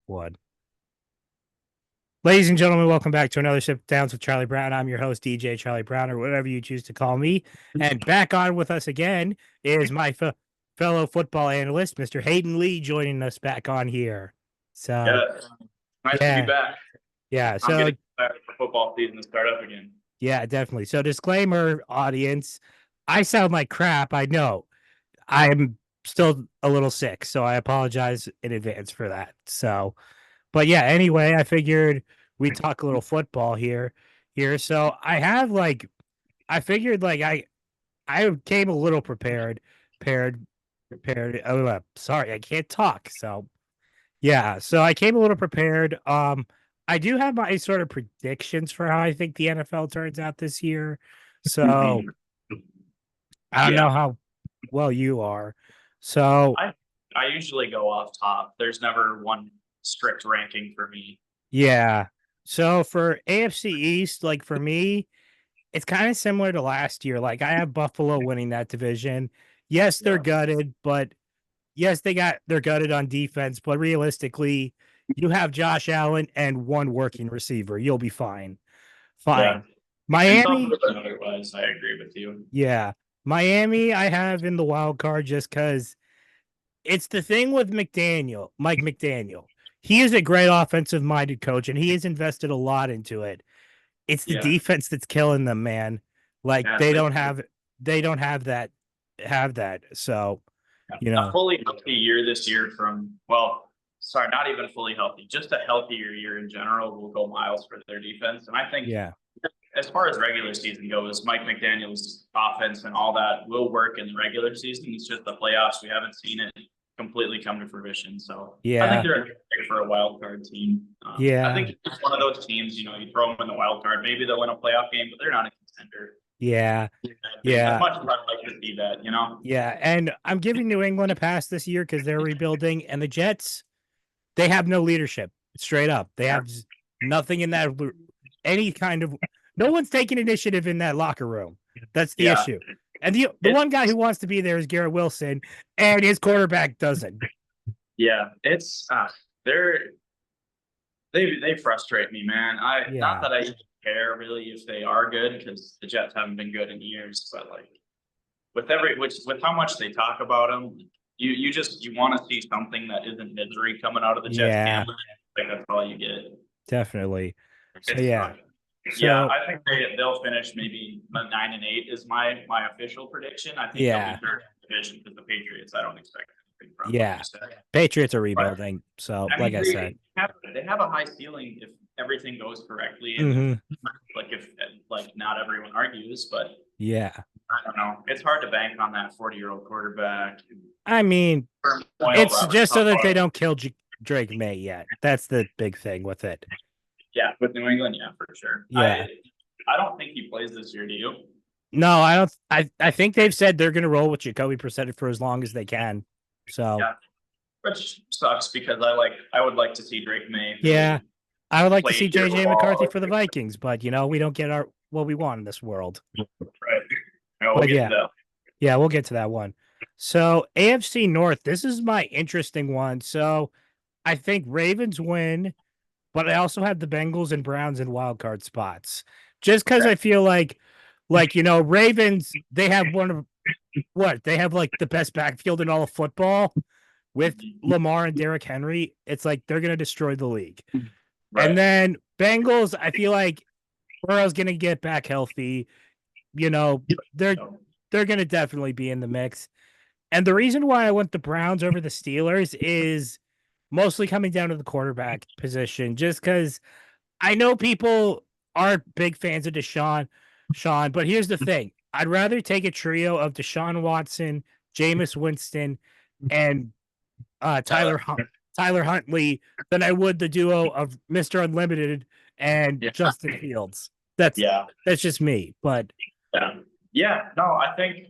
One. Ladies and gentlemen, welcome back to another Sip Downs with Charlie Brown. I'm your host, DJ Charlie Brown, or whatever you choose to call me. And back on with us again is my fellow football analyst, Mr. Hayden Lee, joining us back on here. So, Yeah, nice to be yeah, back. yeah. I'm So, getting excited for football season to start up again. yeah, definitely. So, disclaimer, audience, I sound like crap. I know. I'm still a little sick, so I apologize in advance for that. So, but yeah, anyway, I figured we talk a little football here. So I figured I came a little prepared. Oh, sorry, I can't talk. So yeah, so I came a little prepared. I do have my sort of predictions for how I think the NFL turns out this year. So I don't Yeah, know how well you are. So I I usually go off top. There's never one strict ranking for me. yeah. So for AFC East, like for me, it's kind of similar to last year. Like I have Buffalo winning that division. Yes, they're Yeah, gutted, but yes, they're gutted on defense, but realistically, you have Josh Allen and one working receiver. You'll be fine. yeah. Fine. And some Miami, otherwise, I agree with you. yeah. Miami, I have in the wild card just because it's the thing with Mike McDaniel. He is a great offensive minded coach and he has invested a lot into it. It's the Yeah, defense that's killing them, man. Like yeah. they don't have that. So, you A know, fully healthy year this year sorry, not even fully healthy, just a healthier year in general will go miles for their defense. And I think yeah. as far as regular season goes, Mike McDaniel's offense and all that will work in the regular season. It's just the playoffs. We haven't seen it completely come to fruition. So I think Yeah. they're a good pick for a wild card team. I Yeah. think it's one of those teams, you throw them in the wild card. Maybe they'll win a playoff game, but they're not a contender. Yeah. As Yeah. much as I'd like to see that. Yeah. And I'm giving New England a pass this year because they're rebuilding. And the Jets, they have no leadership. Straight up. They have nothing in that any kind of no one's taking initiative in that locker room. That's the Yeah. issue. And the one guy who wants to be there is Garrett Wilson, and his quarterback doesn't. Yeah. They're they frustrate me, man. I not Yeah. that I even care really if they are good because the Jets haven't been good in years, but like with how much they talk about them, you want to see something that isn't misery coming out of the Jets Yeah. camp. Like that's all you get. Definitely. So It's yeah. rough. Yeah, So I think they'll finish maybe 9-8 is my official prediction. I think they'll be yeah. third in the division because the Patriots I don't expect anything from, like Yeah. you said. Patriots are But rebuilding. So I like mean, I said. they have a high ceiling if everything goes correctly and Hmm. if like not everyone argues, but Yeah. I don't know. It's hard to bank on that 40-year-old quarterback. I mean, Spoiled it's Robert just so that they Saleh. don't kill Drake May yet. That's the big thing with it. Yeah, with New England, yeah, for sure. Yeah. I don't think he plays this year. Do you? No, I don't. I think they've said they're going to roll with Jacoby Brissett for as long as they can. So Yeah, which sucks because I would like to see Drake May yeah, really I would like to play see hero JJ McCarthy ball. for the Vikings, but we don't get our what we want in this world. Right. No, we'll But get to yeah, that. yeah, we'll get to that one. So AFC North, this is my interesting one. So I think Ravens win, but I also have the Bengals and Browns in wild card spots. Just because Okay. I feel Ravens, they have one of what they have like the best backfield in all of football with Lamar and Derrick Henry. It's like they're gonna destroy the league. And Right. then Bengals, I feel like Burrow's gonna get back healthy. You know, they're So, they're gonna definitely be in the mix. And the reason why I went the Browns over the Steelers is mostly coming down to the quarterback position, just because I know people aren't big fans of Sean, but here's the thing. I'd rather take a trio of Deshaun Watson, Jameis Winston, and Tyler. Tyler Huntley than I would the duo of Mr. Unlimited and Yeah. Justin Fields. That's Yeah. that's just me. But Yeah. Yeah. No, I think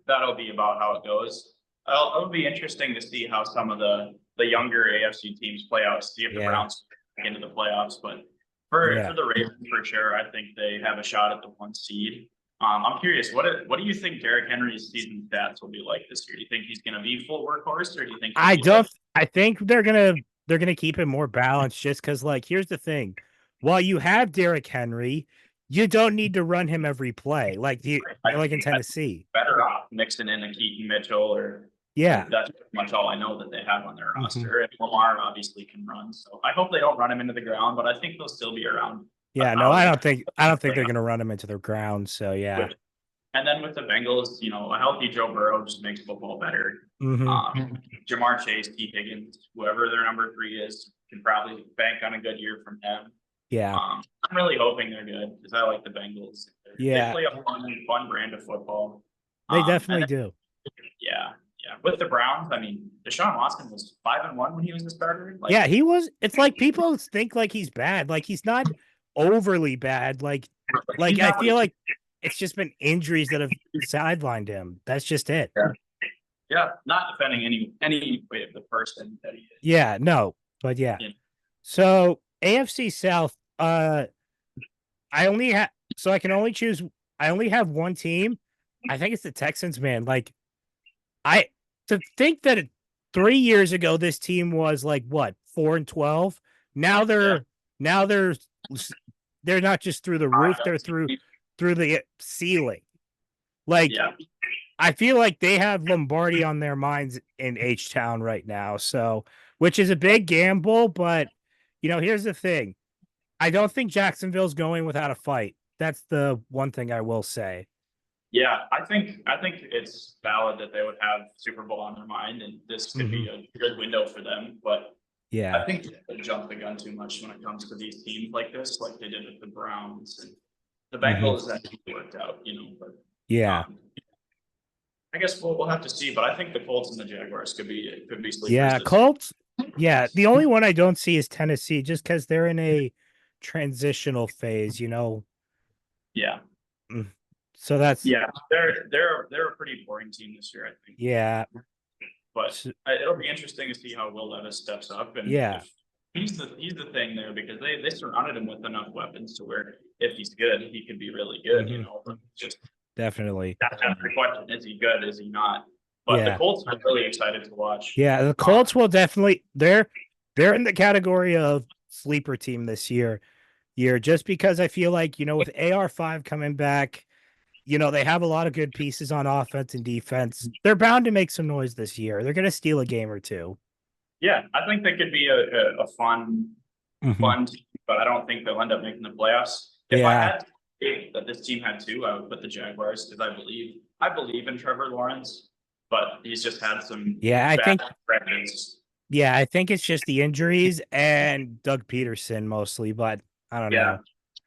that'll be about how it goes. It'll be interesting to see how some of the younger AFC teams play out. See if the yeah, Browns get into the playoffs, but for yeah. the Ravens for sure, I think they have a shot at the 1 seed. I'm curious, what do you think Derrick Henry's season stats will be like this year? Do you think he's going to be full workhorse, or do you think he'll I be like, don't I think they're gonna they're gonna keep it more balanced just because, like, here's the thing. While you have Derrick Henry, you don't need to run him every play like in Tennessee. Better off mixing in a Keaton Mitchell or Yeah. that's pretty much all I know that they have on their Mhm. roster. And Lamar obviously can run, so I hope they don't run him into the ground, but I think they'll still be around. Yeah, no, I don't think they're gonna run him into the ground. So yeah. And then with the Bengals, you know, a healthy Joe Burrow just makes football better. Mhm. Jamar Chase, T. Higgins, whoever their number 3 is, can probably bank on a good year from them. Yeah. I'm really hoping they're good because I like the Bengals. Yeah. They play a fun brand of football. They And definitely then, do. yeah. With the Browns, I mean, Deshaun Watson was 5-1 when he was a starter. Like, Yeah, he was. It's like people think like he's bad. Like he's not overly bad. Like he's I not what feel he- like it's just been injuries that have sidelined him. That's just it. yeah, not defending any way of the person that he is. Yeah, no, but yeah. Yeah. So AFC South, I only have so I can only choose. I only have one team. I think it's the Texans, man. Like I to think that 3 years ago this team was like what 4-12. Now now they're not just through the roof; they're through the ceiling. Like Yeah. I feel like they have Lombardi on their minds in H Town right now. So, which is a big gamble, but here's the thing. I don't think Jacksonville's going without a fight. That's the one thing I will say. Yeah, I think it's valid that they would have Super Bowl on their mind, and this could be a good window for them. But Yeah. I think they jump the gun too much when it comes to these teams like this, like they did with the Browns and the Bengals. That worked out, But Yeah. I guess we'll have to see. But I think the Colts and the Jaguars could be sleepers. Yeah, Colts. Yeah, the only one I don't see is Tennessee, just because they're in a transitional phase. Yeah. So that's they're a pretty boring team this year, I think. Yeah. But it'll be interesting to see how Will Levis steps up. And Yeah. he's the thing there because they surrounded him with enough weapons to where if he's good, he could be really good, But just definitely. that's the question. Is he good? Is he not? But the Colts are really excited to watch. Yeah, the Colts will definitely they're in the category of sleeper team this year just because I feel like, with AR5 coming back, they have a lot of good pieces on offense and defense. They're bound to make some noise this year. They're going to steal a game or two. Yeah, I think they could be a fun team, but I don't think they'll end up making the playoffs. If I had to say that this team had two, I would put the Jaguars because I believe in Trevor Lawrence, but he's just had some I think records. Yeah, I think it's just the injuries and Doug Peterson mostly, but I don't know.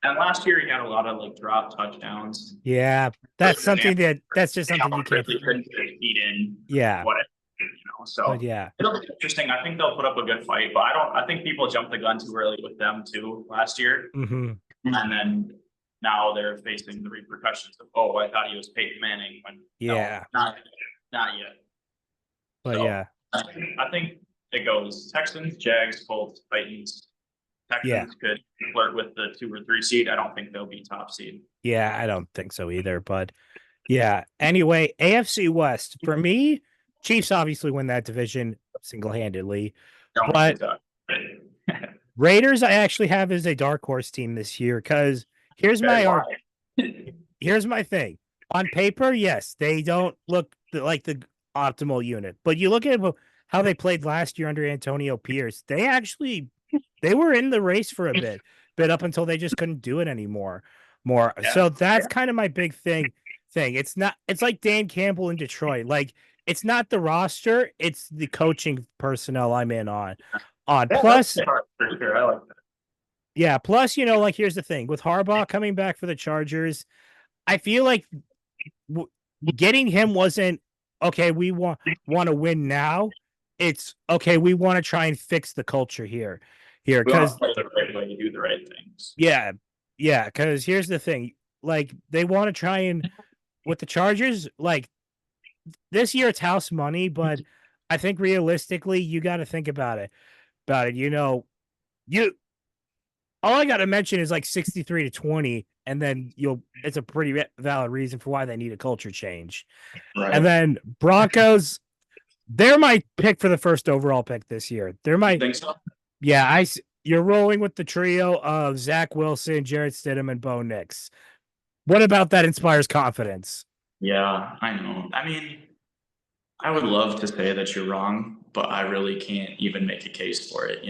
And last year he had a lot of drop touchdowns. Yeah, that's something that's just something you can't eat in. Yeah. Whatever, So but yeah, it'll be interesting. I think they'll put up a good fight, but I think people jumped the gun too early with them too last year. And then now they're facing the repercussions of, I thought he was Peyton Manning when no, not yet. But so, I think it goes Texans, Jags, Colts, Titans. Texans could flirt with the 2 or 3 seed. I don't think they'll be top seed. Yeah, I don't think so either. But yeah, anyway, AFC West for me, Chiefs obviously win that division single-handedly. But Raiders, I actually have as a dark horse team this year because here's my thing. On paper, yes, they don't look like the optimal unit, but you look at how they played last year under Antonio Pierce. They were in the race for a bit up until they just couldn't do it anymore. So that's kind of my big thing. It's like Dan Campbell in Detroit. Like it's not the roster, it's the coaching personnel I'm in on. Plus, I like that. Yeah, plus, here's the thing. With Harbaugh coming back for the Chargers, I feel like getting him wasn't, okay, we want to win now. It's, okay, we want to try and fix the culture here. Because the right way to do the right things. Yeah, because here's the thing. Like, they want to try and, with the Chargers, like, this year it's house money, but I think realistically, you got to think about it. All I got to mention is like 63-20, and then it's a pretty valid reason for why they need a culture change. Right. And then Broncos, they're my pick for the first overall pick this year. Think so? Yeah, you're rolling with the trio of Zach Wilson, Jarrett Stidham, and Bo Nix. What about that inspires confidence? Yeah, I know. I mean, I would love to say that you're wrong, but I really can't even make a case for it.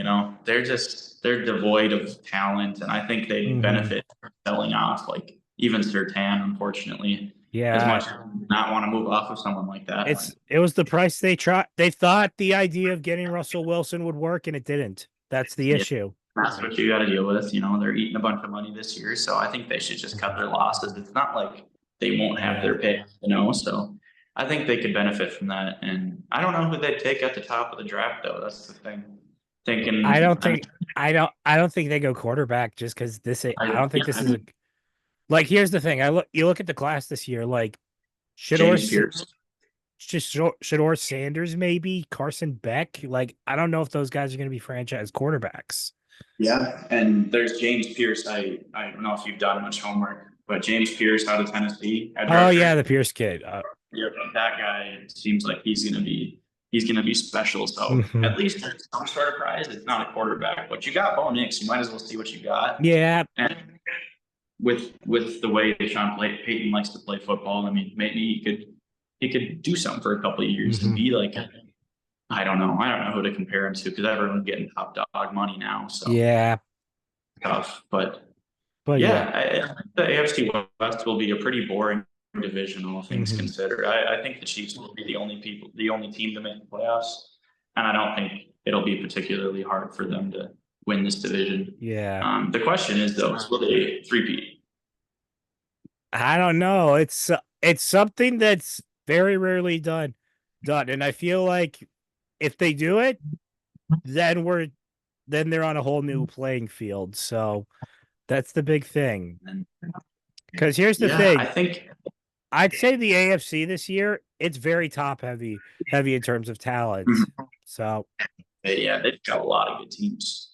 They're devoid of talent, and I think they Mm-hmm. benefit from selling off. Like even Sertan, unfortunately, as Yeah, much as I not want to move off of someone like that. Like, it was the price they tried. They thought the idea of getting Russell Wilson would work, and it didn't. That's the yeah, issue. that's what you got to deal with. They're eating a bunch of money this year, so I think they should just cut Mhm. their losses. It's not like they won't have Yeah, their pay. So I think they could benefit from that. And I don't know who they'd take at the top of the draft, though. That's the thing. I Thinking, don't think I don't think they go quarterback just because I don't think this I is a mean, like. Here's the thing. You look at the class this year. Like Shador James Pierce. Shador Sanders, maybe Carson Beck. Like I don't know if those guys are going to be franchise quarterbacks. Yeah, and there's James Pierce. I don't know if you've done much homework, but James Pierce out of Tennessee, edge Oh yeah, rusher. the Pierce kid. Yeah, that guy seems like he's gonna be special. So Mhm. at least there's some sort of prize. It's not a quarterback, but you got Bo Nix. You might as well see what you got. Yeah. And with the way Peyton likes to play football, I mean, maybe he could do something for a couple of years and Mhm. be like, I don't know. I don't know who to compare him to because everyone's getting top dog money now. So Yeah. tough. But But yeah. yeah, the AFC West will be a pretty boring division, all things Mhm. considered. I think the Chiefs will be the only team to make the playoffs, and I don't think it'll be particularly hard for them to win this division. Yeah. The question is though, will they three-peat? I don't know. It's something that's very rarely done, and I feel like if they do it, then they're on a whole new playing field. So that's the big thing. And Because here's the yeah, I thing. think I'd say the AFC this year, it's very top heavy in terms of talent. mhm, So yeah, they've got a lot of good teams.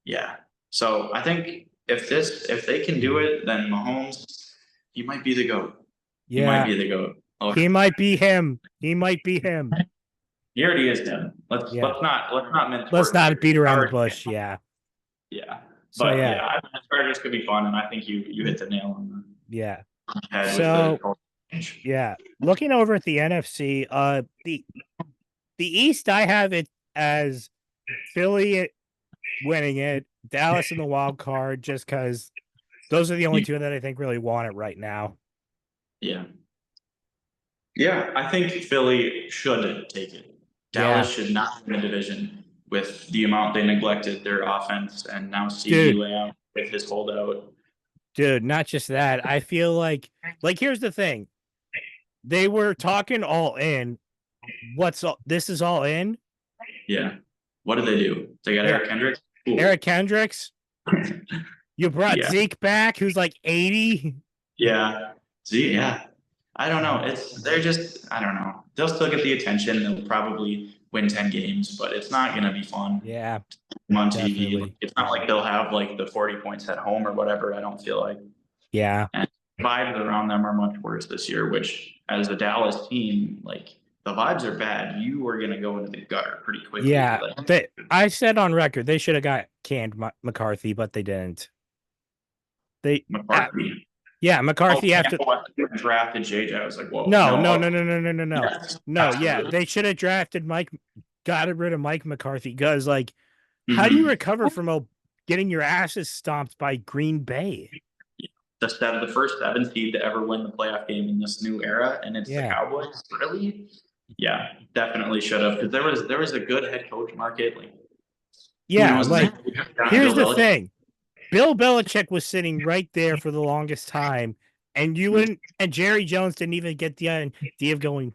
Yeah, so I think if they can do it, then Mahomes, he might be the goat. He might yeah, be the goat. Oh, he might be him. He might be him. he already is him. Let's Yeah. let's not mince Let's words not here. beat He's around the already bush. Yeah. yeah. So But yeah. yeah, I think the Chargers could be fun, and I think you hit the nail on Yeah. the head with the So coach change. yeah. Looking over at the NFC, the East, I have it as Philly winning it, Dallas in the wild card, just because those are the only two that I think really want it right now. Yeah, yeah. I think Philly should take it. Yeah, Dallas should not win the division with the amount they neglected their offense, and now CD dude, Lamb with his holdout. not just that. I feel like here's the thing. They were talking all in. This is all in? Yeah. What did they do? They got Yeah. Eric Hendricks. Cool. Eric Kendricks. You brought Yeah. Zeke back, who's like 80. Yeah. See, yeah. I don't know. They're just I don't know. They'll still get the attention. They'll probably win 10 games, but it's not gonna be fun Yeah, on TV. definitely. It's not like they'll have like the 40 points at home or whatever. I don't feel like. Yeah. And vibes around them are much worse this year, which as a Dallas team, like the vibes are bad. You are gonna go into the gutter pretty quickly. Yeah. I said on record they should have got canned McCarthy, but they didn't. They McCarthy. Yeah, Oh, McCarthy after drafted JJ. I was like, whoa, no, no, no, oh, no, no, no, no, no, no. yes, No, yeah. absolutely. They should have drafted got rid of Mike McCarthy because like how do you Mhm. recover from getting your asses stomped by Green Bay? The first 7 seed to ever win the playoff game in this new era, and it's the Yeah. Cowboys. Really? Yeah, definitely should have because there was a good head coach market. Like who Yeah, knows? like Bill here's the Belichick. thing. Bill Belichick was sitting right there for the longest time, and Jerry Jones didn't even get the idea of going,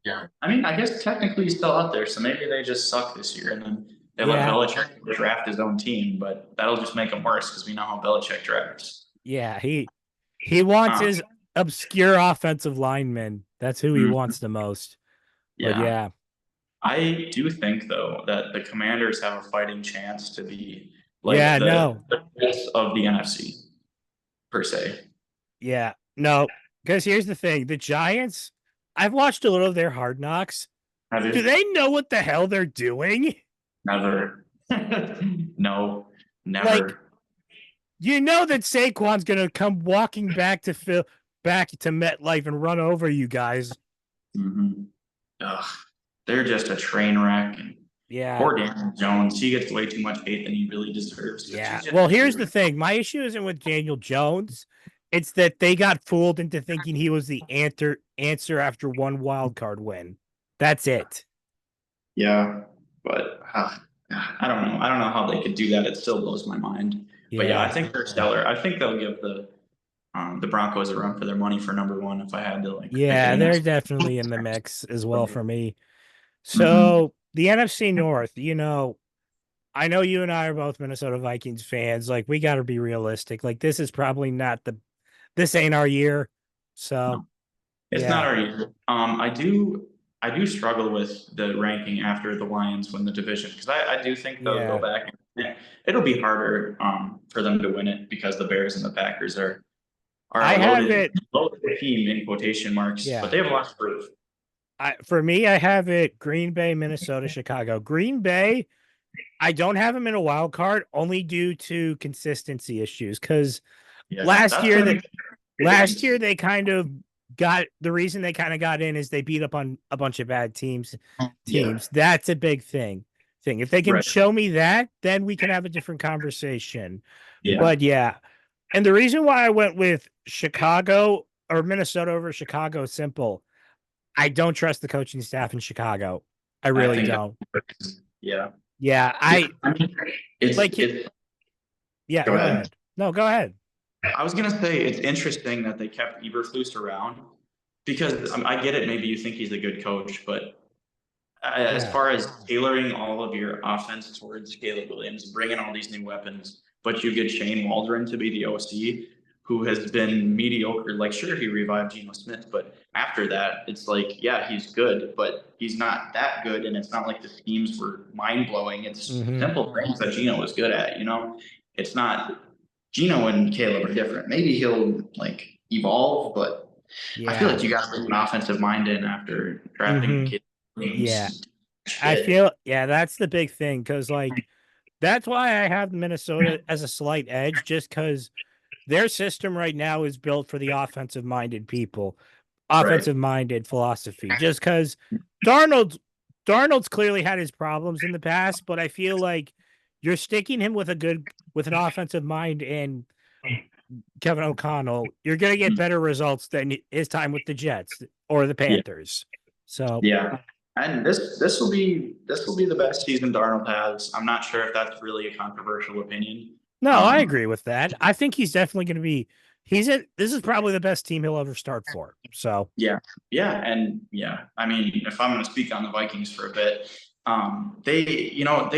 Yeah, I mean, I guess technically he's still out there, so maybe they just suck this year, and then they let yeah, Belichick draft his own team, but that'll just make him worse because we know how Belichick drafts. yeah, he wants Uh, his obscure offensive lineman. That's who he mhm. wants the most. But Yeah, yeah, I do think though that the Commanders have a fighting chance to be like yeah, no, the Colts of the NFC per se. yeah, no. Because here's the thing: the Giants. I've watched a little of their Hard Knocks. Have Do you? they know what the hell they're doing? Never. No, Like, never. you know that Saquon's gonna come walking back to MetLife and run over you guys. Hmm. Ugh, they're just a train wreck. And Yeah, poor Daniel Jones, he gets way too much hate than he really deserves because yeah. he's just Well, here's the thing. My issue isn't with Daniel Jones. It's that they got fooled into thinking he was the answer after one wild card win. That's it. yeah, but I don't know. I don't know how they could do that. It still blows my mind. But yeah, I Yeah. think they're stellar. I think they'll give the Broncos a run for their money for number one if I had to like pick an Yeah, they're NFC. definitely in the mix as well for me. Hmm. So the NFC North, I know you and I are both Minnesota Vikings fans. Like, we got to be realistic. Like, this is probably not this ain't our year. So, No, it's not yeah, our year. I do struggle with the ranking after the Lions win the division because I do think they'll go yeah. back. It'll be harder for them to win it because the Bears and the Packers are I a have loaded it. team in quotation marks, but Yeah. they have a lot to prove. For me, I have it Green Bay, Minnesota, Chicago. Green Bay, I don't have them in a wild card only due to consistency issues. Because Yeah, last that's year gonna that be big last year games. they kind of got the reason they kind of got in is they beat up on a bunch of bad Yeah, teams. That's a big thing. If they can right. show me that, then we can have a different conversation. Yeah, But yeah. And the reason why I went with Chicago or Minnesota over Chicago is simple. I don't trust the coaching staff in Chicago. I I really think. don't. Yeah, Yeah, yeah. I I mean, it's like it. it's. Yeah, Go go ahead. ahead. No, go ahead. I was gonna say it's interesting that they kept Eberflus around because I get it. Maybe you think he's a good coach, but as Yeah. far as tailoring all of your offense towards Caleb Williams, bringing all these new weapons, but you get Shane Waldron to be the OC, who has been mediocre. Like, sure, he revived Geno Smith, but after that, it's like, yeah, he's good, but he's not that good, and it's not like the schemes were mind blowing. It's Hmm. simple things that Geno was good at. It's not. Geno and Caleb are different. Maybe he'll like evolve, but I feel Yeah. like you got to bring an offensive mind in after drafting Hmm. Caleb Yeah. Williams. I Shit. feel yeah, that's the big thing because that's why I have Minnesota as a slight edge, just because their system right now is built for the offensive minded people, Right. offensive minded philosophy. Just because Darnold's Darnold's clearly had his problems in the past, but I feel like you're sticking him with an offensive mind and Kevin O'Connell, you're gonna get better results than his time with the Jets or the Yeah. Panthers. So Yeah. And this will be the best season Darnold has. I'm not sure if that's really a controversial opinion. no, I Um, agree with that. I think he's definitely gonna be this is probably the best team he'll ever start for. So yeah, yeah, and yeah. I mean, if I'm going to speak on the Vikings for a bit, they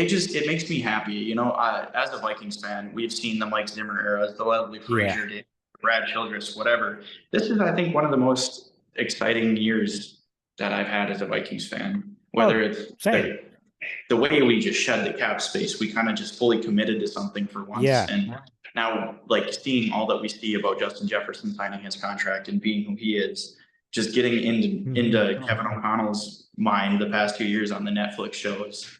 just it makes me happy. As a Vikings fan, we've seen the Mike Zimmer eras, the Leslie yeah. Frazier days, Brad Childress, whatever. This is, I think, one of the most exciting years that I've had as a Vikings fan. Oh, Whether it's same. the way we just shed the cap space, we kind of just fully committed to something for once. Yeah. And now, like seeing all that we see about Justin Jefferson signing his contract and being who he is, just getting into Hmm. into Kevin O'Connell's mind the past 2 years on the Netflix shows,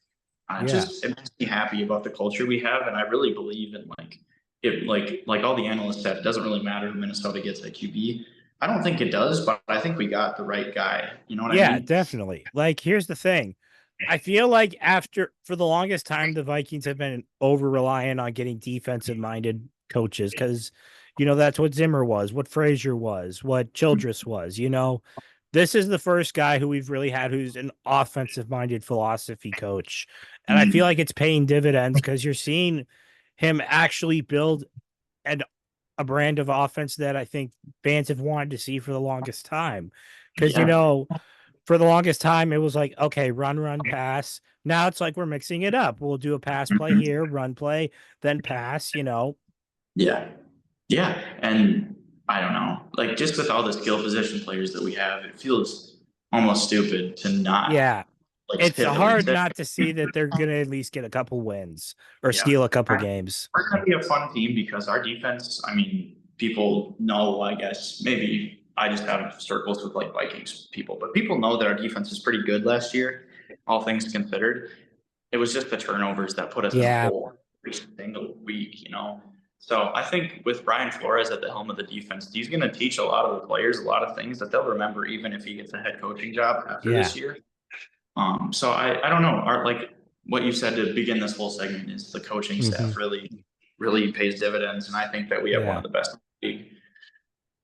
Yeah. just it makes me happy about the culture we have, and I really believe in like all the analysts said, it doesn't really matter who Minnesota gets at QB. I don't think it does, but I think we got the right guy. You know what I Yeah, mean? definitely. Like, here's the thing. I feel like for the longest time, the Vikings have been over reliant on getting defensive minded coaches because, that's what Zimmer was, what Frazier was, what Childress was. This is the first guy who we've really had who's an offensive minded philosophy coach. And I feel Mhm. like it's paying dividends because you're seeing him actually build an, a brand of offense that I think fans have wanted to see for the longest time. Because, Yeah. for the longest time, it was like, okay, run, pass. Now it's like we're mixing it up. We'll do a pass play Mhm. here, run play, then pass. Yeah. Yeah. And I don't know, like just with all the skill position players that we have, it feels almost stupid to not Yeah. like It's hit the hard reset. not to see that they're going to at least get a couple wins or Yeah. steal a couple games. We're going to be a fun team because our defense, I mean, people know, I guess, maybe I just have circles with like Vikings people, but people know that our defense is pretty good last year, all things considered. it was just the turnovers that put us in a Yeah. hole every single week, you know? So I think with Brian Flores at the helm of the defense, he's going to teach a lot of the players a lot of things that they'll remember even if he gets a head coaching job after Yeah. this year. So I don't know. Like what you said to begin this whole segment is the coaching staff really pays dividends, and I think that we have one of the best in the league.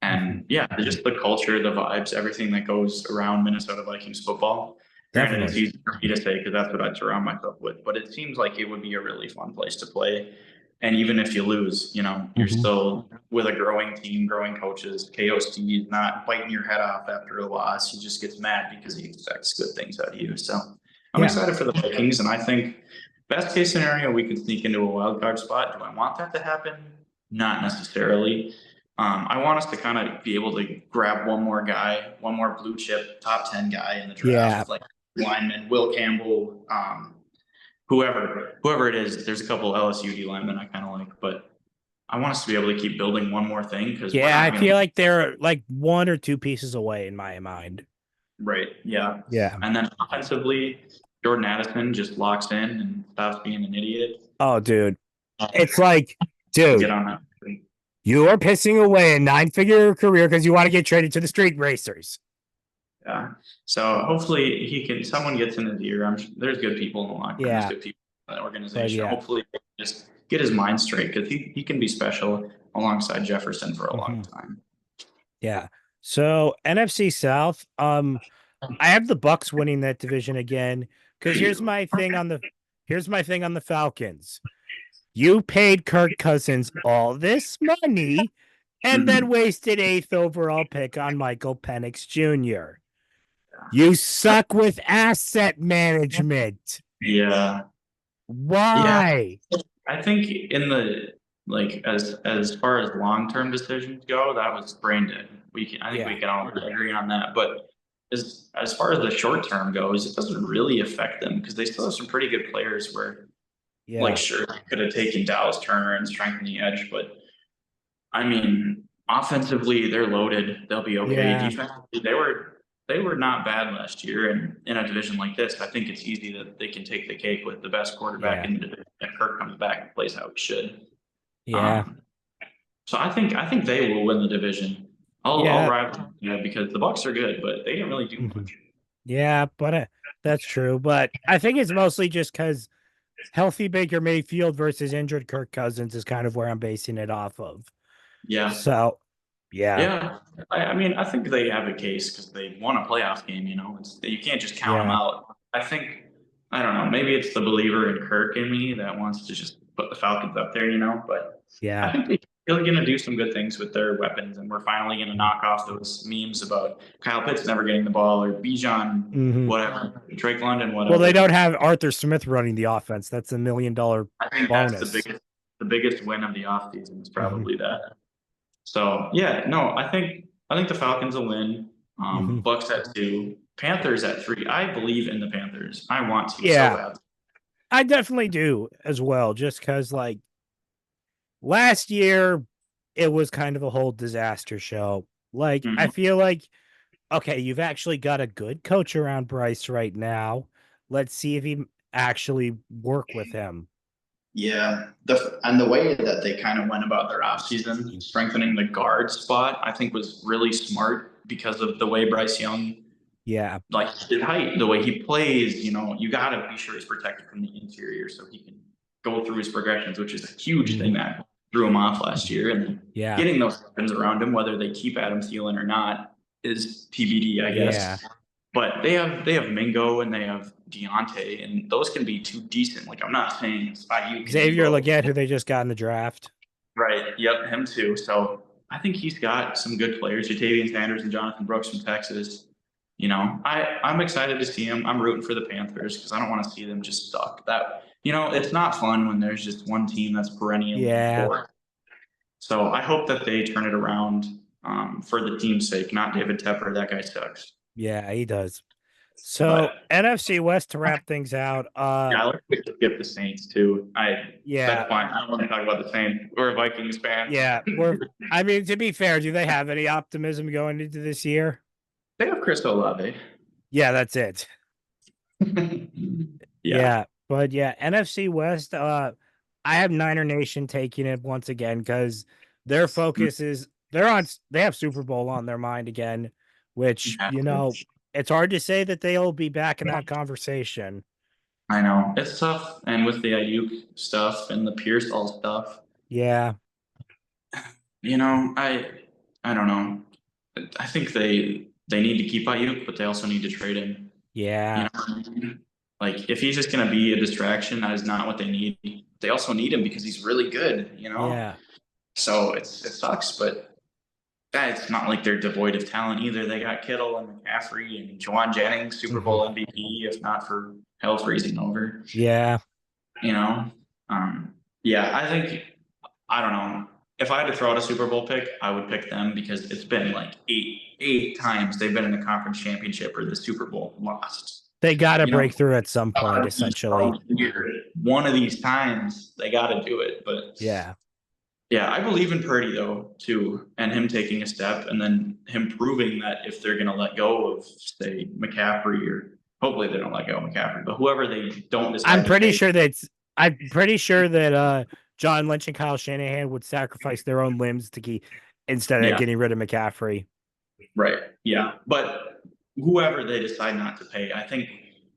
And yeah, just the culture, the vibes, everything that goes around Minnesota Vikings football. Granted, it's easy for me to say because that's what I surround myself with, but it seems like it would be a really fun place to play. And even if you lose, you know, you're still with a growing team, growing coaches. KOC is not biting your head off after a loss. He just gets mad because he expects good things out of you. So I'm excited for the Vikings, and I think best case scenario, we could sneak into a wild card spot. Do I want that to happen? Not necessarily. I want us to kind of be able to grab one more guy, one more blue chip top 10 guy in the draft, like lineman, Will Campbell, whoever it is. There's a couple LSU D linemen I kind of like, but I want us to be able to keep building one more thing because I feel like they're like one or two pieces away in my mind. Right. Yeah. Yeah. And then offensively, Jordan Addison just locks in and stops being an idiot. Oh, dude. It's like, dude, get on that. You are pissing away a 9-figure career because you want to get traded to the street racers. Yeah. So hopefully someone gets in his ear. There's good people in the locker room. There's good people in that organization. Hopefully just get his mind straight because he can be special alongside Jefferson for a long time. Yeah. So NFC South, I have the Bucks winning that division again because here's my thing on the Falcons. You paid Kirk Cousins all this money and then wasted 8th overall pick on Michael Penix Jr. You suck with asset management. Yeah. Why? Yeah. I think in the as far as long-term decisions go, that was brain dead. I think we can all agree on that. But as far as the short term goes, it doesn't really affect them because they still have some pretty good players where sure, they could have taken Dallas Turner and strengthened the edge, but I mean, offensively, they're loaded. They'll be okay. Defensively, they were not bad last year, and in a division like this, I think it's easy that they can take the cake with the best quarterback in the division. If Kirk comes back and plays how he should. So I think they will win the division. I'll rival because the Bucks are good, but they didn't really do much. Yeah, but that's true. But I think it's mostly just because healthy Baker Mayfield versus injured Kirk Cousins is kind of where I'm basing it off of. Yeah. So, yeah. I mean, I think they have a case because they won a playoff game. You know, you can't just count them out. I don't know. Maybe it's the believer in Kirk in me that wants to just put the Falcons up there. You know, but I think they're going to do some good things with their weapons, and we're finally going to knock off those memes about Kyle Pitts never getting the ball or Bijan, whatever, Drake London, whatever. Well, they don't have Arthur Smith running the offense. That's $1 million bonus. I think that's the biggest win of the offseason is probably that. So I think the Falcons will win. Bucks at 2, Panthers at 3. I believe in the Panthers. I want to so bad. I definitely do as well, just because last year it was kind of a whole disaster show. I feel like, okay, you've actually got a good coach around Bryce right now. Let's see if he actually work with him. Yeah. The way that they kind of went about their offseason, strengthening the guard spot, I think was really smart because of the way Bryce Young his height, the way he plays, you know, you got to be sure he's protected from the interior so he can go through his progressions, which is a huge thing that threw him off last year. And getting those weapons around him, whether they keep Adam Thielen or not, is TBD, I guess. But they have Mingo and they have Deontay, and those can be too decent. I'm not saying Ayuk. Xavier Legette, who they just got in the draft. Right. Yep. Him too. So I think he's got some good players. Jatavian Sanders and Jonathan Brooks from Texas. You know, I'm excited to see him. I'm rooting for the Panthers because I don't want to see them just stuck. It's not fun when there's just one team that's perennial. So I hope that they turn it around for the team's sake, not David Tepper. That guy sucks. Yeah, he does. So NFC West to wrap things out. I'll skip the Saints too. That's fine. I don't want to talk about the Saints. We're a Vikings fan. Yeah, I mean, to be fair, do they have any optimism going into this year? They have Chris Olave. Yeah, that's it. Yeah. But yeah, NFC West, I have Niner Nation taking it once again because their focus is they have Super Bowl on their mind again, which, Yeah, it's hard to say that they'll be back in that conversation. I know it's tough, and with the Ayuk stuff and the Pierce all stuff, Yeah, I don't know. I think they need to keep Ayuk, but they also need to trade him. You yeah, know what I mean? Like if he's just gonna be a distraction, that is not what they need. They also need him because he's really good. yeah, So it sucks, but it's not like they're devoid of talent either. They got Kittle and McCaffrey and Juwan Jennings, Super hmm, Bowl MVP, if not for hell freezing over. yeah. You know, yeah, I think I don't know. If I had to throw out a Super Bowl pick, I would pick them because it's been like eight times they've been in the conference championship or the Super Bowl lost. They got to You know, break through at some point, essentially. one of these times they got to do it. But Yeah, yeah, I believe in Purdy though too, and him taking a step, and then him proving that if they're going to let go of say McCaffrey or hopefully they don't let go of McCaffrey, but whoever they don't I'm decide to pretty pay, sure that I'm pretty sure that John Lynch and Kyle Shanahan would sacrifice their own limbs to keep instead of yeah, getting rid of McCaffrey. right, yeah, but whoever they decide not to pay, I think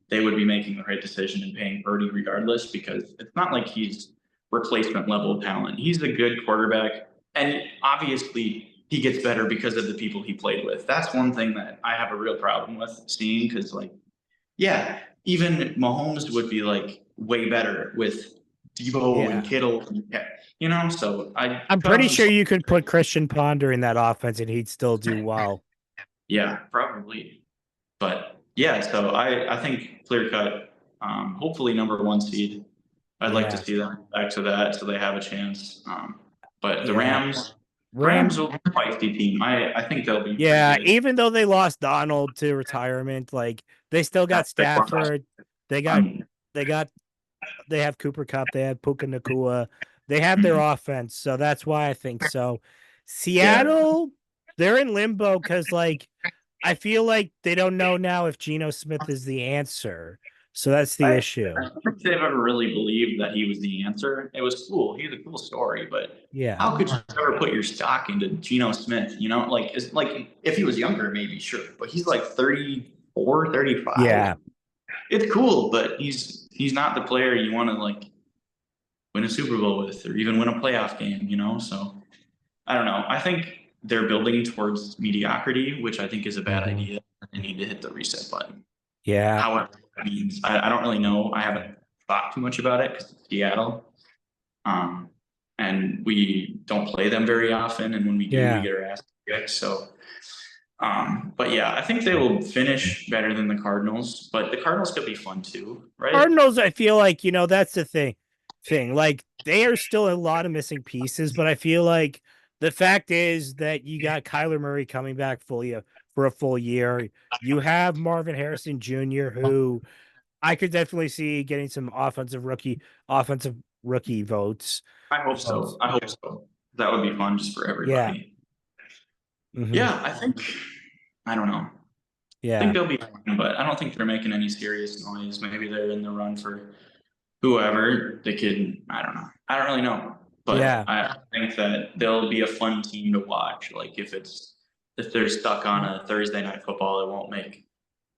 they would be making the right decision in paying Purdy regardless because it's not like he's replacement level talent. He's a good quarterback, and obviously he gets better because of the people he played with. That's one thing that I have a real problem with seeing because, like, yeah, even Mahomes would be like way better with Debo and Yeah. Kittle, So I I'm cut pretty him some sure slack. you could put Christian Ponder in that offense and he'd still do well. Yeah, probably. But yeah, so I think clear cut, hopefully number one seed. I'd like to Yeah. see them back to that so they have a chance. But the Yeah. Rams Ram will be a feisty team. I think they'll be pretty Yeah, good. even though they lost Donald to retirement, like they still got That's big one. Stafford. They got Um, they got they have Cooper Cup, they have Puka Nakua. They have their mhm. offense, so that's why I think so. Yeah, Seattle, they're in limbo because like I feel like they don't know now if Geno Smith is the answer. So that's the I issue. don't think they've ever really believed that he was the answer. It was cool. He's a cool story, but Yeah. how could you ever put your stock into Geno Smith? Like it's like if he was younger, maybe sure, but he's like 34, 35. Yeah. It's cool, but he's not the player you want to like win a Super Bowl with or even win a playoff game. So I don't know. I think they're building towards mediocrity, which I think is a bad Mhm. idea. They need to hit the reset button. Yeah. However, that means I don't really know. I haven't thought too much about it because it's Seattle. Um, and we don't play them very often, and when we do, we Yeah. get our ass kicked. So, but yeah, I think they will finish better than the Cardinals, but the Cardinals could be fun too, right? Cardinals, I feel like, that's the thing. Like they are still a lot of missing pieces, but I feel like the fact is that you got Kyler Murray coming back fully for a full year. You have Marvin Harrison Jr., who I could definitely see getting some offensive rookie votes. I hope so. Votes. I hope so. That would be fun just for Yeah. everybody. Hmm. Yeah, I don't know. I think Yeah. they'll be fine, but I don't think they're making any serious noise. Maybe they're in the run for whoever they could. I don't know. I don't really know, but Yeah. I think that they'll be a fun team to watch. Like if they're stuck on a Thursday night football, it won't make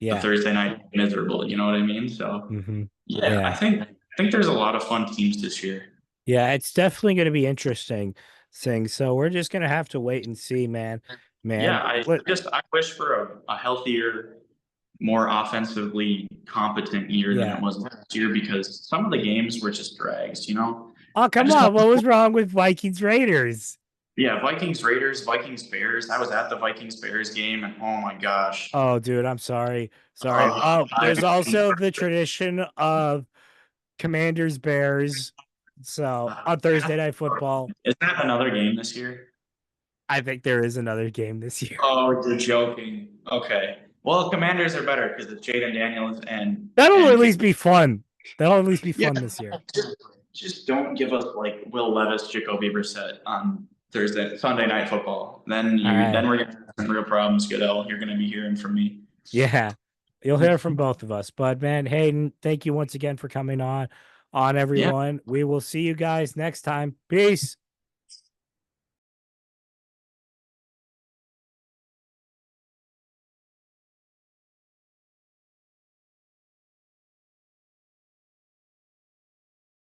the Yeah. Thursday night miserable. You know what I mean? So Hmm. yeah, I Yeah. think there's a lot of fun teams this year. Yeah. It's definitely going to be interesting thing. So we're just going to have to wait and see, man. Yeah, Man, I wish for a healthier, more offensively competent year than it yeah. was last year because some of the games were just drags. Oh, I come just on. don't. What was wrong with Vikings Raiders? Yeah, Vikings Raiders, Vikings Bears. I was at the Vikings Bears game, and oh my gosh, Oh, dude, I'm sorry. Sorry. I, There's also the tradition of Commanders Bears. So on Thursday Night Football, is that another game this year? I think there is another game this year. Oh, you're joking. Okay. Well, Commanders are better because it's Jaden Daniels and That'll at and least be fun. That'll at least be yeah. fun this year. Just don't give us like Will Levis, Jacoby Brissett on Sunday night football. Then All right. we're gonna have some real problems, Goodell. You're gonna be hearing from me. Yeah. You'll hear from both of us. But man, Hayden, thank you once again for coming on Yeah. everyone. We will see you guys next time. Peace.